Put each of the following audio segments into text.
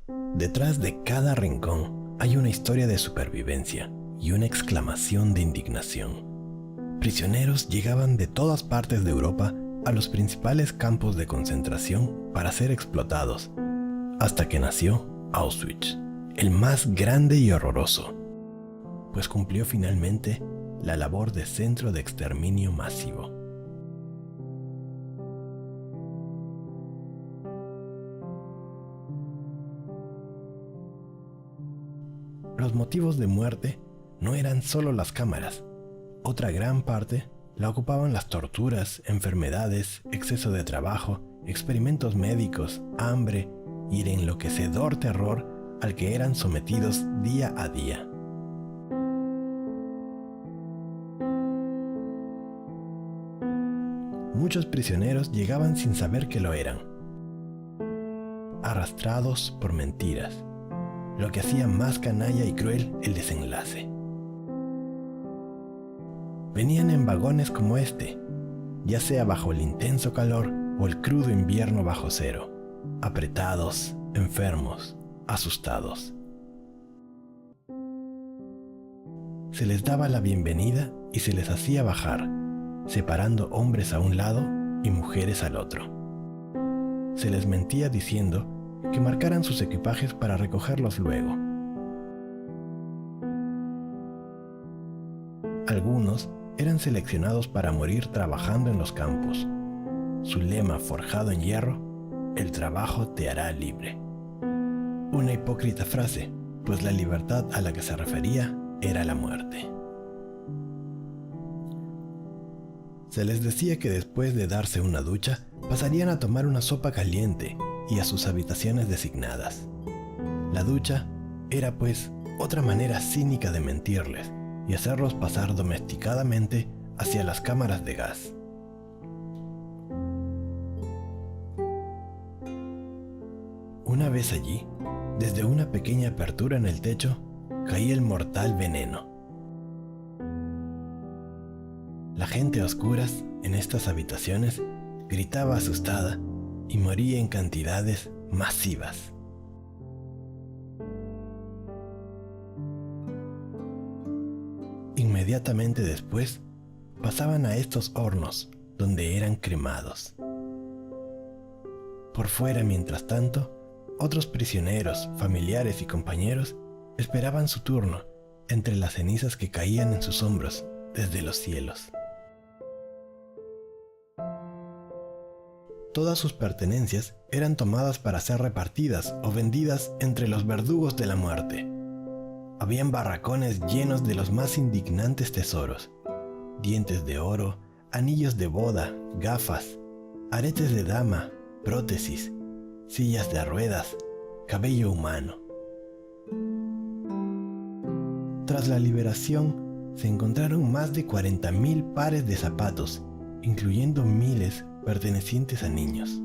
Detrás de cada rincón hay una historia de supervivencia y una exclamación de indignación. Prisioneros llegaban de todas partes de Europa a los principales campos de concentración para ser explotados, hasta que nació Auschwitz, el más grande y horroroso, pues cumplió finalmente la labor de centro de exterminio masivo. Los motivos de muerte no eran solo las cámaras. Otra gran parte la ocupaban las torturas, enfermedades, exceso de trabajo, experimentos médicos, hambre y el enloquecedor terror al que eran sometidos día a día. Muchos prisioneros llegaban sin saber que lo eran, arrastrados por mentiras, lo que hacía más canalla y cruel el desenlace. Venían en vagones como este, ya sea bajo el intenso calor o el crudo invierno bajo cero, apretados, enfermos, asustados. Se les daba la bienvenida y se les hacía bajar, separando hombres a un lado y mujeres al otro. Se les mentía diciendo que marcaran sus equipajes para recogerlos luego. Algunos eran seleccionados para morir trabajando en los campos. Su lema forjado en hierro: el trabajo te hará libre. Una hipócrita frase, pues la libertad a la que se refería era la muerte. Se les decía que después de darse una ducha, pasarían a tomar una sopa caliente y a sus habitaciones designadas. La ducha era, pues, otra manera cínica de mentirles y hacerlos pasar domesticadamente hacia las cámaras de gas. Una vez allí, desde una pequeña apertura en el techo, caía el mortal veneno. La gente a oscuras en estas habitaciones gritaba asustada y moría en cantidades masivas. Inmediatamente después, pasaban a estos hornos donde eran cremados. Por fuera, mientras tanto, otros prisioneros, familiares y compañeros esperaban su turno entre las cenizas que caían en sus hombros desde los cielos. Todas sus pertenencias eran tomadas para ser repartidas o vendidas entre los verdugos de la muerte. Habían barracones llenos de los más indignantes tesoros: dientes de oro, anillos de boda, gafas, aretes de dama, prótesis, sillas de ruedas, cabello humano. Tras la liberación, se encontraron más de 40,000 pares de zapatos, incluyendo miles pertenecientes a niños.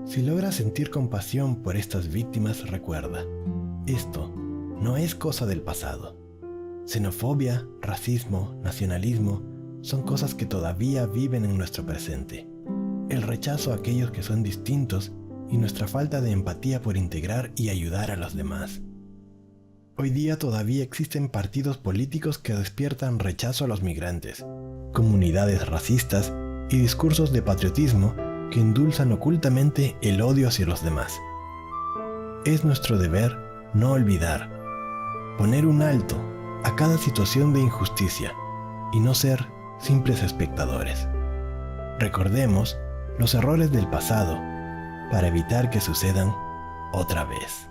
Si logras sentir compasión por estas víctimas, recuerda, esto no es cosa del pasado. Xenofobia, racismo, nacionalismo son cosas que todavía viven en nuestro presente. El rechazo a aquellos que son distintos y nuestra falta de empatía por integrar y ayudar a los demás. Hoy día todavía existen partidos políticos que despiertan rechazo a los migrantes, comunidades racistas y discursos de patriotismo que endulzan ocultamente el odio hacia los demás. Es nuestro deber no olvidar, poner un alto a cada situación de injusticia y no ser simples espectadores. Recordemos los errores del pasado para evitar que sucedan otra vez.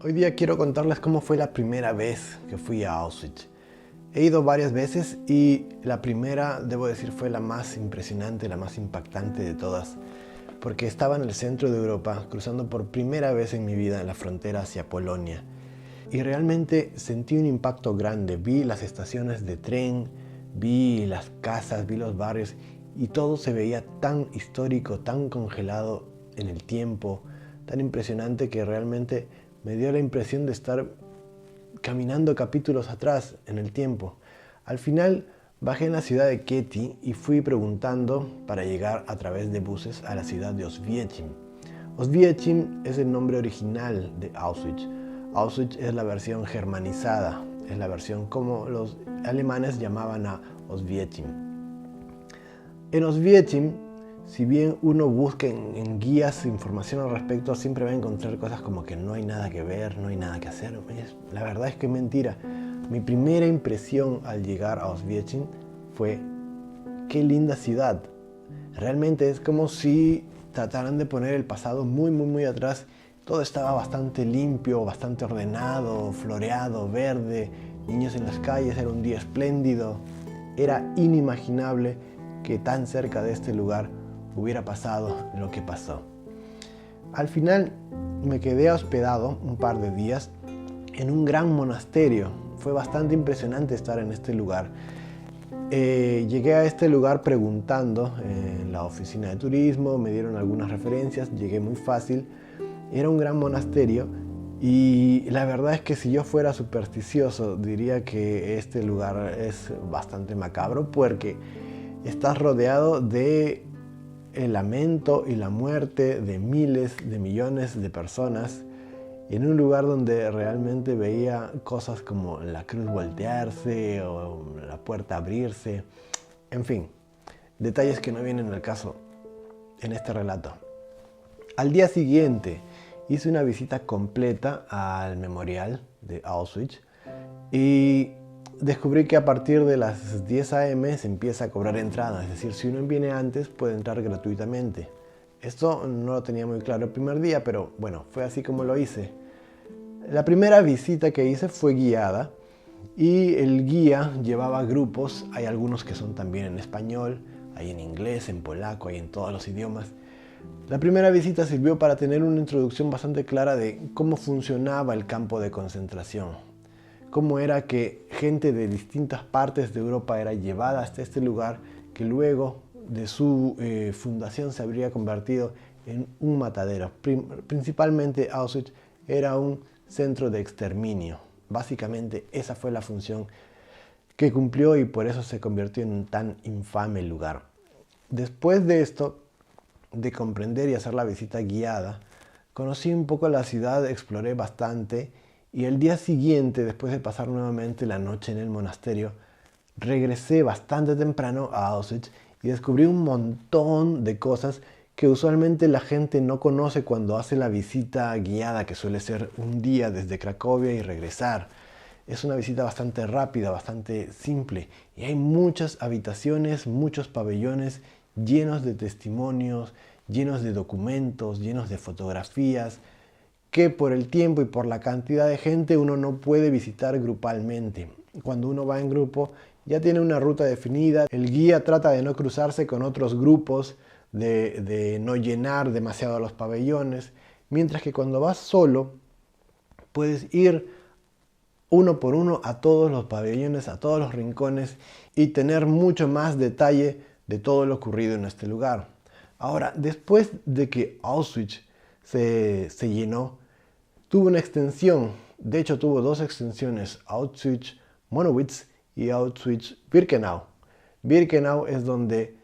Hoy día quiero contarles cómo fue la primera vez que fui a Auschwitz. He ido varias veces y la primera, debo decir, fue la más impresionante, la más impactante de todas, porque estaba en el centro de Europa, cruzando por primera vez en mi vida la frontera hacia Polonia. Y realmente sentí un impacto grande. Vi las estaciones de tren, vi las casas, vi los barrios y todo se veía tan histórico, tan congelado en el tiempo, tan impresionante que realmente me dio la impresión de estar caminando capítulos atrás en el tiempo. Al final bajé en la ciudad de Kęty y fui preguntando para llegar a través de buses a la ciudad de Oswiecim. Oswiecim es el nombre original de Auschwitz. Auschwitz es la versión germanizada, es la versión como los alemanes llamaban a Oswiecim. En Oswiecim, si bien uno busca en guías información al respecto, siempre va a encontrar cosas como que no hay nada que ver, no hay nada que hacer. La verdad es que es mentira. Mi primera impresión al llegar a Oswiecim fue: qué linda ciudad. Realmente es como si trataran de poner el pasado muy atrás. Todo estaba bastante limpio, bastante ordenado, floreado, verde, niños en las calles, era un día espléndido. Era inimaginable que tan cerca de este lugar hubiera pasado lo que pasó. Al final me quedé hospedado un par de días en un gran monasterio. Fue bastante impresionante estar en este lugar. Llegué a este lugar preguntando en la oficina de turismo, me dieron algunas referencias, llegué muy fácil. Era un gran monasterio y la verdad es que si yo fuera supersticioso diría que este lugar es bastante macabro, porque estás rodeado de el lamento y la muerte de miles de millones de personas, en un lugar donde realmente veía cosas como la cruz voltearse o la puerta abrirse, en fin, detalles que no vienen al caso en este relato. Al día siguiente hice una visita completa al memorial de Auschwitz y descubrí que a partir de las 10 a.m. se empieza a cobrar entrada, es decir, si uno viene antes puede entrar gratuitamente. Esto no lo tenía muy claro el primer día, pero bueno, fue así como lo hice. La primera visita que hice fue guiada y el guía llevaba grupos, hay algunos que son también en español, hay en inglés, en polaco, hay en todos los idiomas. La primera visita sirvió para tener una introducción bastante clara de cómo funcionaba el campo de concentración, cómo era que gente de distintas partes de Europa era llevada hasta este lugar que luego de su fundación se habría convertido en un matadero. Principalmente Auschwitz era un centro de exterminio. Básicamente esa fue la función que cumplió y por eso se convirtió en un tan infame lugar. Después de esto, de comprender y hacer la visita guiada, conocí un poco la ciudad, exploré bastante y el día siguiente, después de pasar nuevamente la noche en el monasterio, regresé bastante temprano a Auschwitz y descubrí un montón de cosas que usualmente la gente no conoce cuando hace la visita guiada, que suele ser un día desde Cracovia y regresar. Es una visita bastante rápida, bastante simple y hay muchas habitaciones, muchos pabellones llenos de testimonios, llenos de documentos, llenos de fotografías, que por el tiempo y por la cantidad de gente uno no puede visitar grupalmente. Cuando uno va en grupo ya tiene una ruta definida, el guía trata de no cruzarse con otros grupos, de no llenar demasiado los pabellones, mientras que cuando vas solo puedes ir uno por uno a todos los pabellones, a todos los rincones y tener mucho más detalle de todo lo ocurrido en este lugar. Ahora, después de que Auschwitz se llenó, tuvo una extensión, de hecho tuvo dos extensiones, Auschwitz-Monowitz y Auschwitz-Birkenau. Birkenau es donde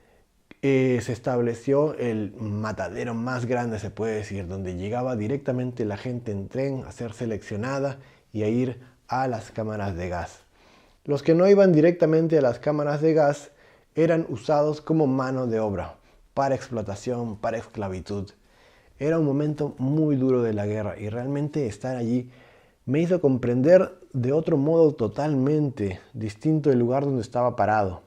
se estableció el matadero más grande, se puede decir, donde llegaba directamente la gente en tren a ser seleccionada y a ir a las cámaras de gas. Los que no iban directamente a las cámaras de gas eran usados como mano de obra, para explotación, para esclavitud. Era un momento muy duro de la guerra y realmente estar allí me hizo comprender de otro modo totalmente distinto el lugar donde estaba parado.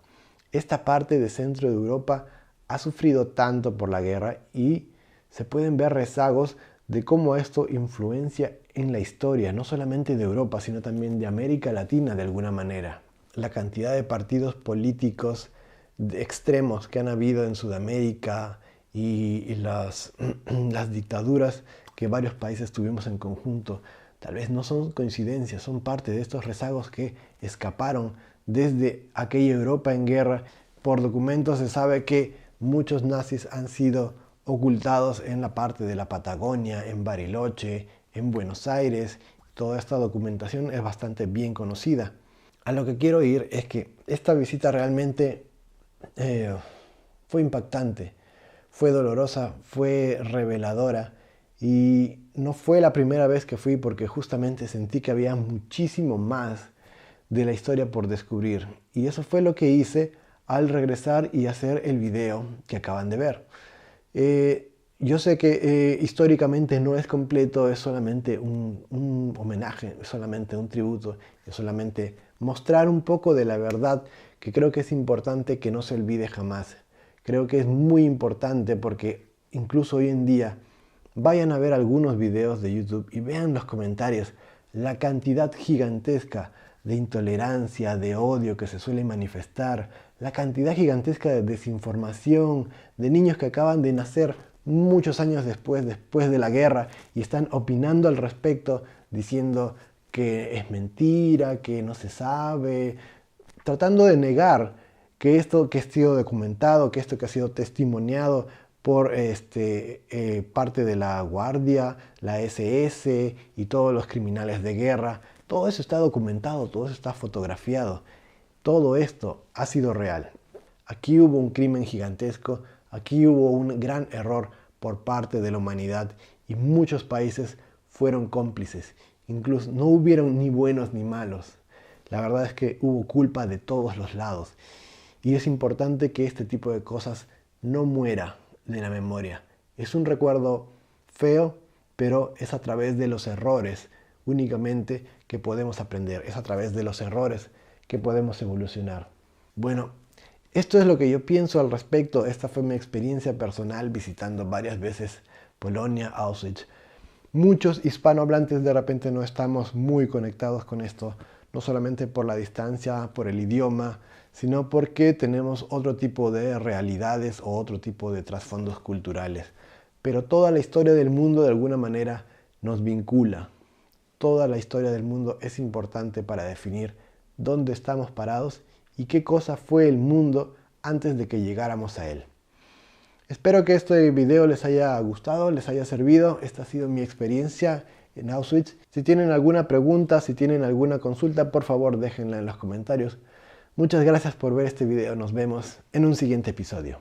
Esta parte de centro de Europa ha sufrido tanto por la guerra y se pueden ver rezagos de cómo esto influencia en la historia, no solamente de Europa, sino también de América Latina de alguna manera. La cantidad de partidos políticos extremos que han habido en Sudamérica y las dictaduras que varios países tuvimos en conjunto, tal vez no son coincidencias, son parte de estos rezagos que escaparon desde aquella Europa en guerra. Por documentos se sabe que muchos nazis han sido ocultados en la parte de la Patagonia, en Bariloche, en Buenos Aires. Toda esta documentación es bastante bien conocida. A lo que quiero ir es que esta visita realmente fue impactante, fue dolorosa, fue reveladora, y no fue la primera vez que fui, porque justamente sentí que había muchísimo más de la historia por descubrir, y eso fue lo que hice al regresar y hacer el video que acaban de ver. Yo sé que históricamente no es completo, es solamente un homenaje, es solamente un tributo, es solamente mostrar un poco de la verdad, que creo que es importante que no se olvide jamás. Creo que es muy importante porque incluso hoy en día vayan a ver algunos videos de YouTube y vean los comentarios, la cantidad gigantesca de intolerancia, de odio que se suele manifestar, la cantidad gigantesca de desinformación, de niños que acaban de nacer muchos años después de la guerra y están opinando al respecto, diciendo que es mentira, que no se sabe, tratando de negar que esto que ha sido documentado, que esto que ha sido testimoniado por parte de la Guardia, la SS y todos los criminales de guerra, todo eso está documentado, todo eso está fotografiado. Todo esto ha sido real. Aquí hubo un crimen gigantesco, aquí hubo un gran error por parte de la humanidad y muchos países fueron cómplices. Incluso no hubieron ni buenos ni malos. La verdad es que hubo culpa de todos los lados. Y es importante que este tipo de cosas no muera de la memoria. Es un recuerdo feo, pero es a través de los errores únicamente que podemos aprender. Es a través de los errores que podemos evolucionar. Bueno, esto es lo que yo pienso al respecto. Esta fue mi experiencia personal visitando varias veces Polonia, Auschwitz. Muchos hispanohablantes de repente no estamos muy conectados con esto, no solamente por la distancia, por el idioma, sino porque tenemos otro tipo de realidades o otro tipo de trasfondos culturales. Pero toda la historia del mundo de alguna manera nos vincula. Toda la historia del mundo es importante para definir dónde estamos parados y qué cosa fue el mundo antes de que llegáramos a él. Espero que este video les haya gustado, les haya servido. Esta ha sido mi experiencia en Auschwitz. Si tienen alguna pregunta, si tienen alguna consulta, por favor déjenla en los comentarios. Muchas gracias por ver este video. Nos vemos en un siguiente episodio.